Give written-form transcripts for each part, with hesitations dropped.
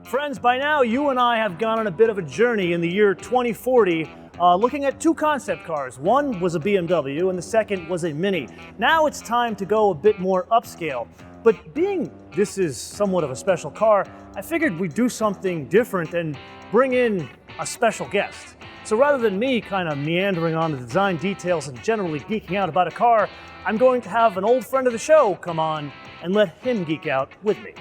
Friends, by now you and I have gone on a bit of a journey in the year 2040, looking at two concept cars. One was a BMW and the second was a Mini. Now it's time to go a bit more upscale. But being this is somewhat of a special car, I figured we'd do something different and bring in a special guest. So rather than me kind of meandering on the design details and generally geeking out about a car, I'm going to have an old friend of the show come on and let him geek out with me.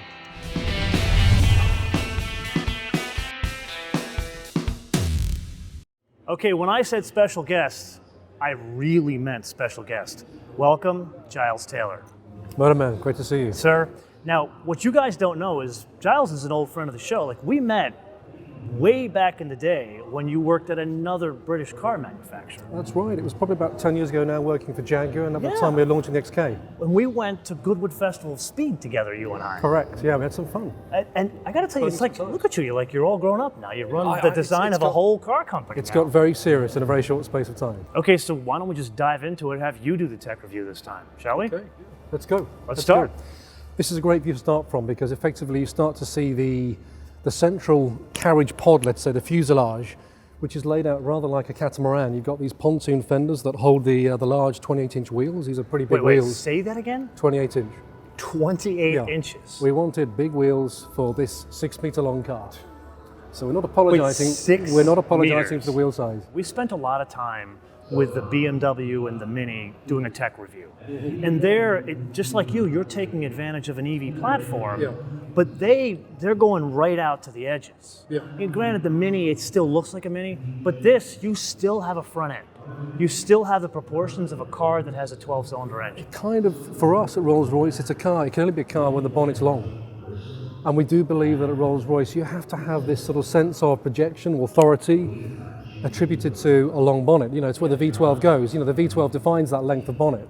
Okay, when I said special guest, I really meant special guest. Welcome, Giles Taylor. MotoMan, great to see you. Sir, now what you guys don't know is Giles is an old friend of the show. Like, we met way back in the day when you worked at another British car manufacturer. That's right, it was probably about 10 years ago now working for Jaguar, and at the time we were launching the XK. When we went to Goodwood Festival of Speed together, you and I. Correct, yeah, we had some fun. And I gotta tell you, it's like, look at you, you're all grown up now. You run the design of a whole car company It's now. got very serious in a very short space of time. Okay, so why don't we just dive into it and have you do the tech review this time, shall we? Okay, let's go. Let's start. Go. This is a great view to start from because effectively you start to see the central carriage pod, let's say, the fuselage, which is laid out rather like a catamaran. You've got these pontoon fenders that hold the large 28-inch wheels. These are pretty big wheels. Wait, say that again? 28-inch. 28 inches. We wanted big wheels for this 6-meter long car. So we're not apologizing. We're not apologizing for the wheel size. We spent a lot of time with the BMW and the Mini doing a tech review. And there, just like you're taking advantage of an EV platform, but they're going right out to the edges. And granted, the Mini, it still looks like a Mini, but this, you still have a front end. You still have the proportions of a car that has a 12-cylinder engine. Kind of, for us at Rolls-Royce, it's a car. It can only be a car when the bonnet's long. And we do believe that at Rolls-Royce, you have to have this sort of sense of projection, authority, attributed to a long bonnet. You know, it's where the V12 goes. You know, the V12 defines that length of bonnet.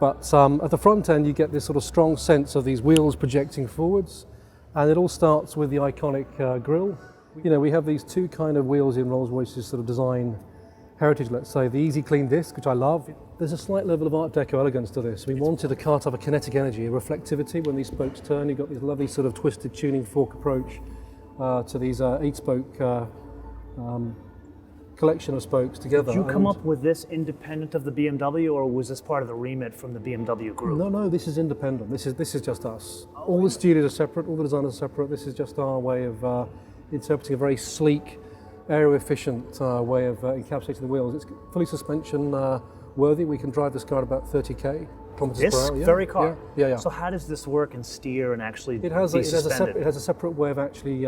But at the front end, you get this sort of strong sense of these wheels projecting forwards. And it all starts with the iconic grille. You know, we have these two kind of wheels in Rolls-Royce's sort of design heritage, let's say. The Easy Clean Disc, which I love. There's a slight level of Art Deco elegance to this. We wanted a car to have a kinetic energy, a reflectivity. When these spokes turn, you've got this lovely sort of twisted tuning fork approach to these 8-spoke collection of spokes together. Did you come up with this independent of the BMW, or was this part of the remit from the BMW group? No, this is independent. This is just us. All the studios are separate, all the designers are separate. This is just our way of interpreting a very sleek, aero-efficient way of encapsulating the wheels. It's fully suspension worthy. We can drive this car at about 30k kilometers per hour. This very car? Yeah. So how does this work and steer and actually it has a separate way of actually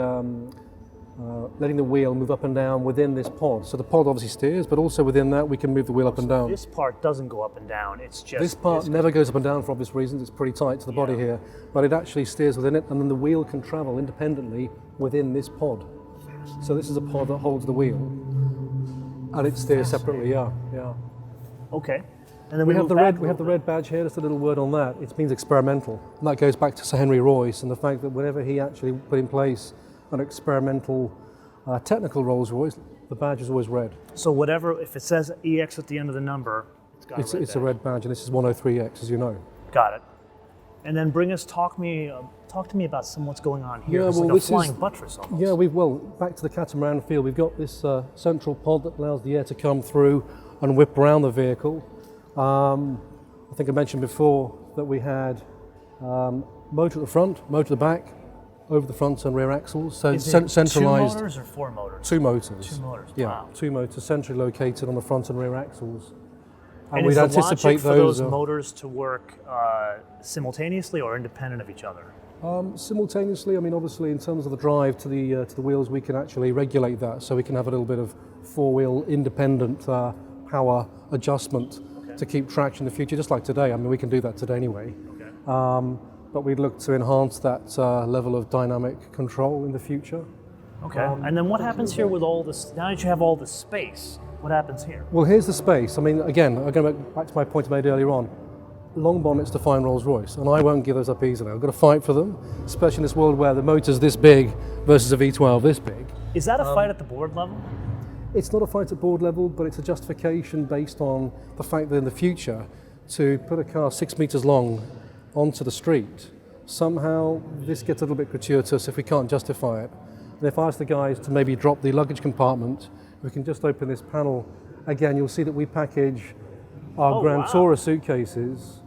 letting the wheel move up and down within this pod. So the pod obviously steers, but also within that we can move the wheel up and down. This part doesn't go up and down, it's just... This part never goes up and down for obvious reasons, it's pretty tight to the body here, but it actually steers within it, and then the wheel can travel independently within this pod. So this is a pod that holds the wheel, and it steers separately, yeah. Okay. And then we have the red badge here, just a little word on that. It means experimental, and that goes back to Sir Henry Royce and the fact that whenever he actually put in place an experimental technical Rolls-Royce, the badge is always red. So whatever, if it says EX at the end of the number, it's a red badge, and this is 103EX, as you know. Got it. And then talk to me about what's going on here. It's like a flying buttress almost. Yeah, back to the catamaran feel. We've got this central pod that allows the air to come through and whip around the vehicle. I think I mentioned before that we had motor at the front, motor at the back, over the front and rear axles. So centralized. 2 motors or 4 motors? 2 motors. 2 motors. Yeah, wow. 2 motors centrally located on the front and rear axles. And we'd anticipate for those motors to work simultaneously or independent of each other? Simultaneously. I mean, obviously, in terms of the drive to the wheels, we can actually regulate that, so we can have a little bit of 4-wheel independent power adjustment to keep traction in the future, just like today. I mean, we can do that today anyway. Okay. But we'd look to enhance that level of dynamic control in the future. Okay. And then what happens here with all this? Now that you have all this space, what happens here? Well, here's the space. I mean, again, I'm going back to my point I made earlier on. Long bonnets define Rolls-Royce, and I won't give those up easily. I've got to fight for them, especially in this world where the motor's this big versus a V12 this big. Is that a fight at the board level? It's not a fight at board level, but it's a justification based on the fact that in the future, to put a car 6 meters long onto the street, somehow this gets a little bit gratuitous if we can't justify it. And if I ask the guys to maybe drop the luggage compartment, we can just open this panel. Again, you'll see that we package our Grand Tourer suitcases.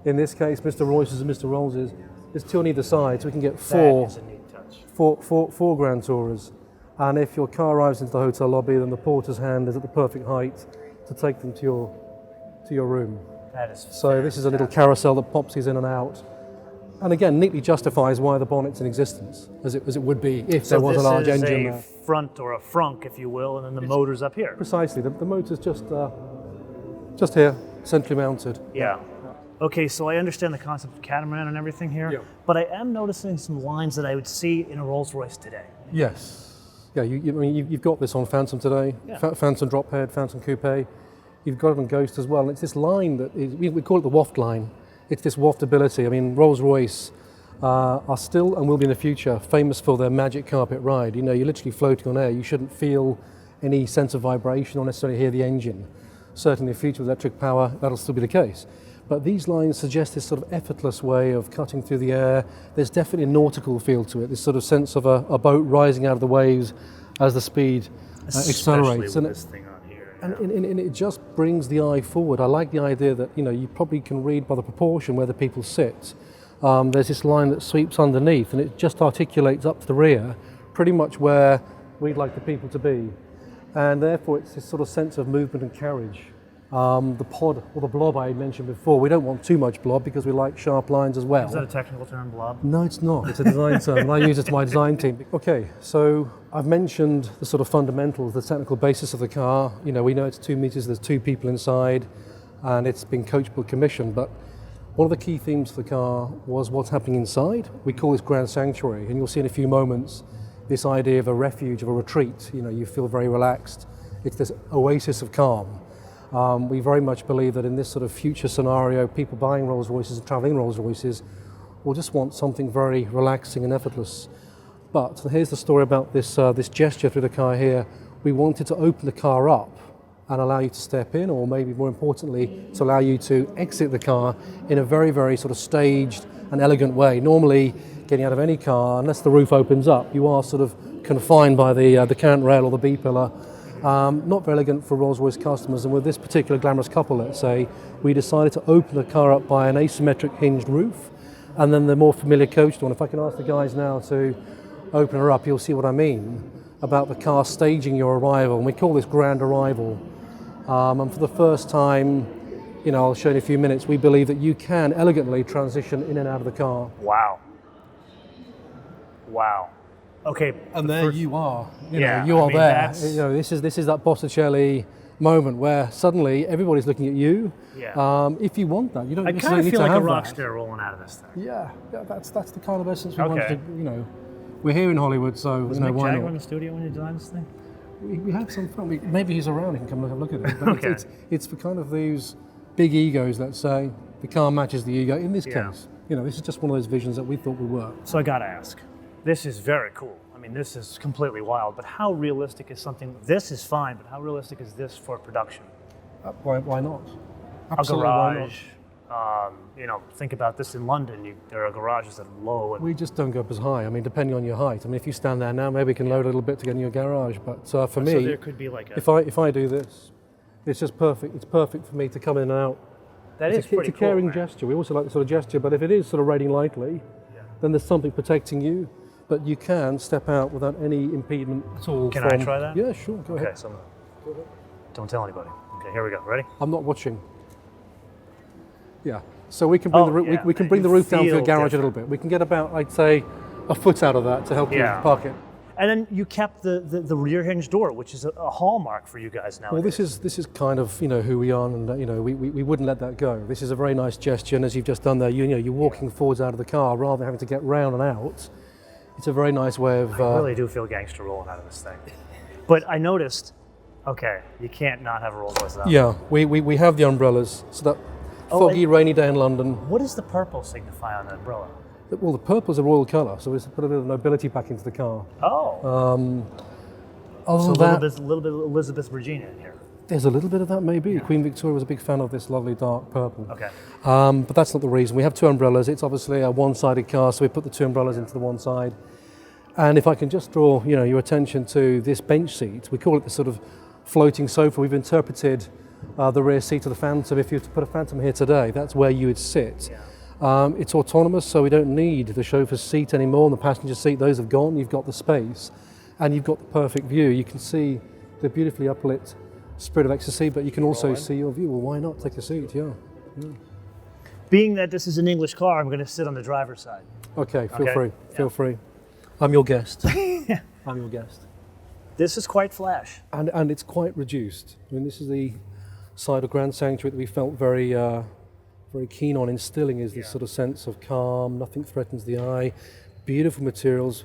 In this case, Mr. Royce's and Mr. Rolls's. There's 2 on either side, so we can get four Grand Tourers. And if your car arrives into the hotel lobby, then the porter's hand is at the perfect height to take them to your room. That is so this is a little carousel that pops these in and out. And again, neatly justifies why the bonnet's in existence, as it would be if there was a large engine there. So this is a front or a frunk, if you will, and then the motor's up here. Precisely, the motor's just here, centrally mounted. Yeah. Okay, so I understand the concept of catamaran and everything here, but I am noticing some lines that I would see in a Rolls-Royce today. Yes. Yeah, you've got this on Phantom today, Phantom drop head, Phantom coupe. You've got it on Ghost as well, and it's this line that is, we call it the waft line. It's this waftability. I mean, Rolls-Royce are still and will be in the future famous for their magic carpet ride. You know, you're literally floating on air. You shouldn't feel any sense of vibration or necessarily hear the engine. Certainly in the future with electric power, that'll still be the case. But these lines suggest this sort of effortless way of cutting through the air. There's definitely a nautical feel to it, this sort of sense of a boat rising out of the waves as the speed accelerates. With this thing on here. And it just brings the eye forward. I like the idea that, you know, you probably can read by the proportion where the people sit. There's this line that sweeps underneath, and it just articulates up to the rear, pretty much where we'd like the people to be. And therefore, it's this sort of sense of movement and carriage. The pod, or the blob I mentioned before, we don't want too much blob because we like sharp lines as well. Is that a technical term, blob? No, it's not. It's a design term, and I use it to my design team. Okay, so I've mentioned the sort of fundamentals, the technical basis of the car. You know, we know it's 2 meters, there's 2 people inside, and it's been coachable commissioned, but one of the key themes of the car was what's happening inside. We call this Grand Sanctuary, and you'll see in a few moments this idea of a refuge, of a retreat. You know, you feel very relaxed. It's this oasis of calm. We very much believe that in this sort of future scenario, people buying Rolls-Royces and traveling Rolls-Royces will just want something very relaxing and effortless. But here's the story about this gesture through the car here. We wanted to open the car up and allow you to step in, or maybe more importantly, to allow you to exit the car in a very, very sort of staged and elegant way. Normally, getting out of any car, unless the roof opens up, you are sort of confined by the cant rail or the B-pillar. Not very elegant for Rolls-Royce customers, and with this particular glamorous couple, let's say, we decided to open the car up by an asymmetric hinged roof, and then the more familiar coached one. If I can ask the guys now to open her up, you'll see what I mean about the car staging your arrival, and we call this grand arrival. And for the first time, you know, I'll show you in a few minutes, we believe that you can elegantly transition in and out of the car. Wow. Wow. Okay. And there you are. You know, I mean, there. You know, this is that Botticelli moment where suddenly everybody's looking at you. Yeah. If you want that, you don't I necessarily need to have have like a rock that. star rolling out of this thing. Yeah, that's the kind of essence we wanted to, you know. We're here in Hollywood, so Was you know, Mick why Jagger not? in the studio when you designed this thing? We had some fun. Maybe he's around, he can come and have a look at it. But Okay. it's for kind of these big egos, let's say. The car matches the ego. In this case, you know, this is just one of those visions that we thought would work. So I gotta ask, this is very cool. I mean, this is completely wild, but how realistic is something, this is fine, but how realistic is this for production? Why not? A Absolutely, why not? garage, you know, think about this in London, there are garages that are low. And We just don't go up as high. I mean, depending on your height. I mean, if you stand there now, maybe we can load a little bit to get in your garage. But for so me, there could be like a, if I do this, it's just perfect. It's perfect for me to come in and out. It's a caring gesture. We also like this sort of gesture, but if it is sort of raiding lightly, then there's something protecting you. But you can step out without any impediment at all. Can I try that? Yeah, sure. Go Okay, ahead. so don't tell anybody. Okay, here we go. Ready? I'm not watching. Yeah. So we can bring we can bring the roof down to feel your garage different. a little bit. We can get about, I'd say, a foot out of that to help you park it. And then you kept the rear hinge door, which is a hallmark for you guys now. Well, this is kind of, you know, who we are, and you know, we wouldn't let that go. This is a very nice gesture, and as you've just done there, you know, you're walking forwards out of the car rather than having to get round and out. It's a very nice way of. I really do feel gangster rolling out of this thing. But I noticed, okay, you can't not have a Rolls-Royce without. Yeah, we have the umbrellas, so that foggy, rainy day in London. What does the purple signify on the umbrella? Well, the purple is a royal colour, so it's put a bit of nobility back into the car. Oh. Other So than a that, little bit of Elizabeth Virginia in here. there's a little bit of that maybe. Queen Victoria was a big fan of this lovely dark purple. Okay. But that's not the reason. We have two umbrellas. It's obviously a one-sided car, so we put the two umbrellas into the one side. And if I can just draw, your attention to this bench seat, we call it the sort of floating sofa. We've interpreted the rear seat of the Phantom. If you were to put a Phantom here today, that's where you would sit. It's autonomous, so we don't need the chauffeur's seat anymore, and the passenger seat, those have gone. You've got the space, and you've got the perfect view. You can see the beautifully uplit Spirit of Ecstasy, but you can also see your view. Well, why not take a seat? Yeah. Being that this is an English car, I'm going to sit on the driver's side. Okay, feel free. I'm your guest. I'm your guest. This is quite flash. And it's quite reduced. I mean, this is the side of Grand Sanctuary that we felt very keen on instilling, is this sort of sense of calm, nothing threatens the eye, beautiful materials,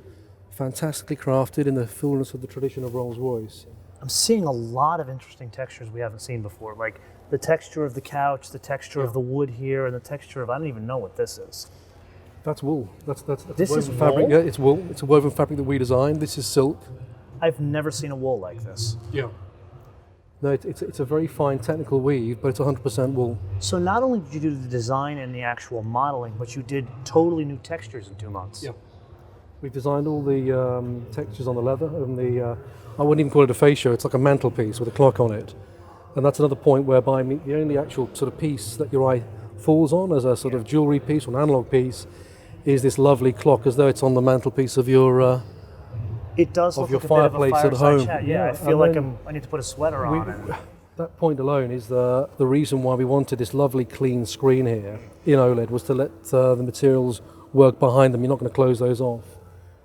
fantastically crafted in the fullness of the tradition of Rolls-Royce. I'm seeing a lot of interesting textures we haven't seen before, like the texture of the couch, the texture of the wood here, and the texture of, I don't even know what this is. That's wool. That's This woven is fabric. wool? Yeah, it's wool. It's a woven fabric that we designed. This is silk. I've never seen a wool like this. Yeah. No, it's a very fine technical weave, but it's 100% wool. So not only did you do the design and the actual modeling, but you did totally new textures in 2 months. Yeah. We've designed all the textures on the leather and I wouldn't even call it a fascia, it's like a mantelpiece with a clock on it. And that's another point whereby the only actual sort of piece that your eye falls on as a sort of jewellery piece or an analogue piece is this lovely clock, as though it's on the mantelpiece of your It does look your like a bit of a fireplace at fireside home. chat. Yeah, I feel and like then I need to put a sweater on. And that point alone is the reason why we wanted this lovely clean screen here in OLED, was to let the materials work behind them. You're not going to close those off.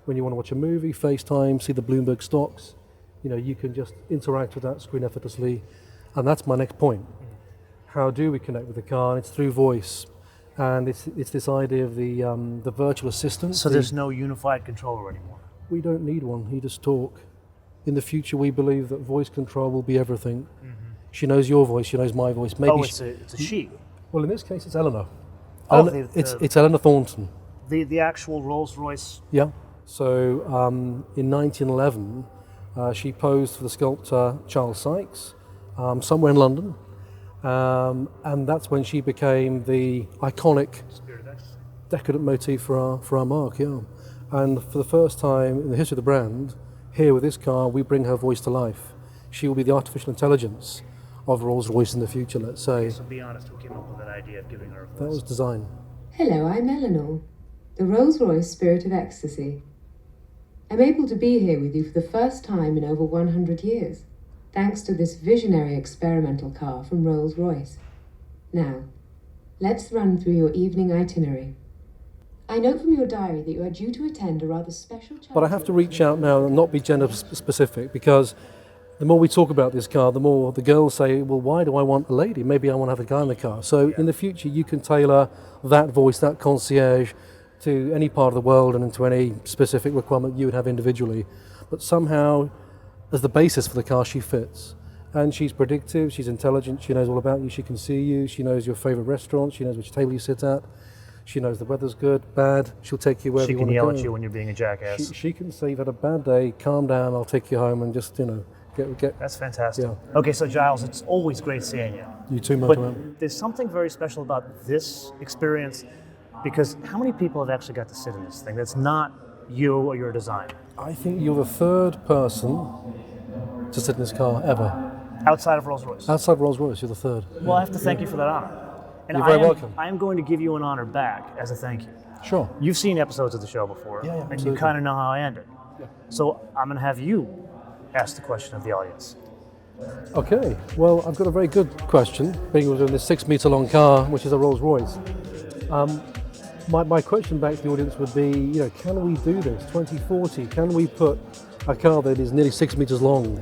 When you want to watch a movie, FaceTime, see the Bloomberg stocks, you can just interact with that screen effortlessly. And that's my next point. How do we connect with the car? And it's through voice. And it's this idea of the virtual assistant. So there's no unified controller anymore. We don't need one. You just talk. In the future, we believe that voice control will be everything. She knows your voice. She knows my voice. Maybe it's a she. Well, in this case, it's Eleanor. Oh, it's Eleanor Thornton. The actual Rolls-Royce. Yeah. So in 1911, she posed for the sculptor Charles Sykes somewhere in London. And that's when she became the iconic decadent motif for our mark, yeah. And for the first time in the history of the brand, here with this car, we bring her voice to life. She will be the artificial intelligence of Rolls-Royce in the future, let's say. So be honest, who came up with that idea of giving her a voice? That was design. Hello, I'm Eleanor, the Rolls-Royce Spirit of Ecstasy. I'm able to be here with you for the first time in over 100 years, thanks to this visionary experimental car from Rolls-Royce. Now, let's run through your evening itinerary. I note from your diary that you are due to attend a rather special... But I have to reach out now and not be gender specific, because the more we talk about this car, the more the girls say, well, why do I want a lady? Maybe I want to have a guy in the car. So in the future, you can tailor that voice, that concierge, to any part of the world and into any specific requirement you would have individually. But somehow, as the basis for the car, she fits. And she's predictive, she's intelligent, she knows all about you, she can see you, she knows your favourite restaurant, she knows which table you sit at, she knows the weather's good, bad, she'll take you wherever you want to go. She can yell at you when you're being a jackass. She can say you've had a bad day, calm down, I'll take you home, and just, get... That's fantastic. Yeah. Okay, so Giles, it's always great seeing you. You too, But MotoMan. there's something very special about this experience, because how many people have actually got to sit in this thing that's not you or your design? I think you're the third person to sit in this car ever. Outside of Rolls-Royce? Outside Rolls-Royce, you're the third. Well, I have to thank you for that honor. And You're very welcome. I am going to give you an honor back as a thank you. Sure. You've seen episodes of the show before, Yeah, and absolutely. you kind of know how I end it. Yeah. So I'm going to have you ask the question of the audience. Okay, well, I've got a very good question, being we're doing this 6 metre long car, which is a Rolls-Royce. My question back to the audience would be, can we do this? 2040, can we put a car that is nearly 6 metres long,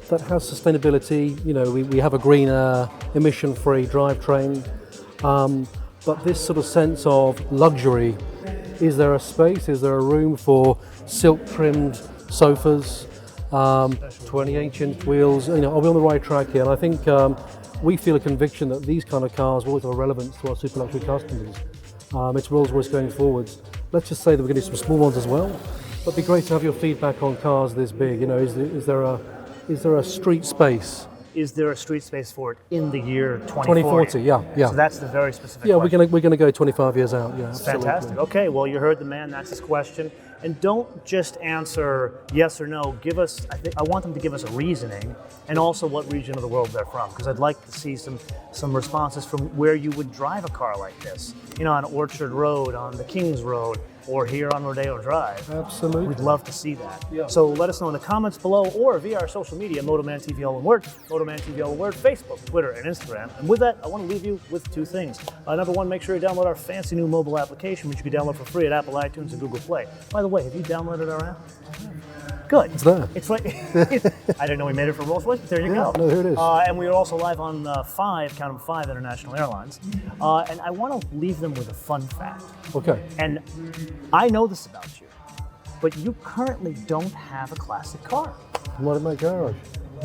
that has sustainability, we have a greener, emission-free drivetrain, but this sort of sense of luxury, is there a space, is there a room for silk-trimmed sofas, 28-inch wheels, are we on the right track here? And I think we feel a conviction that these kind of cars will always have relevance to our super luxury customers. It's Rolls-Royce going forwards. Let's just say that we're going to do some small ones as well. But it'd be great to have your feedback on cars this big. Is there a street space? Is there a street space for it in the year 2040? 2040, yeah. So that's the very specific Yeah, question. we're going to go 25 years out. Yeah, absolutely. Fantastic. Okay, well, you heard the man. That's his question. And don't just answer yes or no. Give us, I want them to give us a reasoning and also what region of the world they're from, because I'd like to see some responses from where you would drive a car like this. You know, on Orchard Road, on the Kings Road, or here on Rodeo Drive. Absolutely. We'd love to see that. Yeah. So let us know in the comments below or via our social media, MotoManTV all one word, MotoManTV all one word, Facebook, Twitter, and Instagram. And with that, I want to leave you with two things. Number one, make sure you download our fancy new mobile application, which you can download for free at Apple iTunes and Google Play. By the way, have you downloaded our app? Good. It's there. It's right. I didn't know we made it for Rolls-Royce, but there you go. No, here it is. And we are also live on five international airlines. And I want to leave them with a fun fact. Okay. And I know this about you, but you currently don't have a classic car. What in my garage?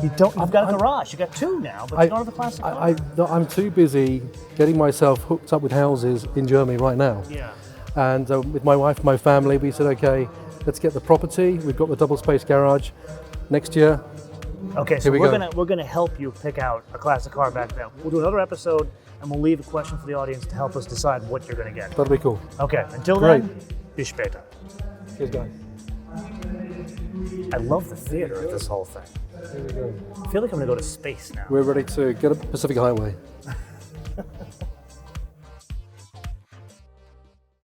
You don't. You've got a garage. You got two now, but you don't have a classic car. I'm too busy getting myself hooked up with houses in Germany right now. Yeah. And with my wife, my family, we said, okay, let's get the property. We've got the double space garage. Next year. Okay, so we we're gonna help you pick out a classic car back then. We'll do another episode, and we'll leave a question for the audience to help us decide what you're gonna get. That'll be cool. Okay. Until Great. then, bis später. Cheers, guys. I love the theater of this whole thing. Here we go. I feel like I'm gonna go to space now. We're ready to get up Pacific Highway.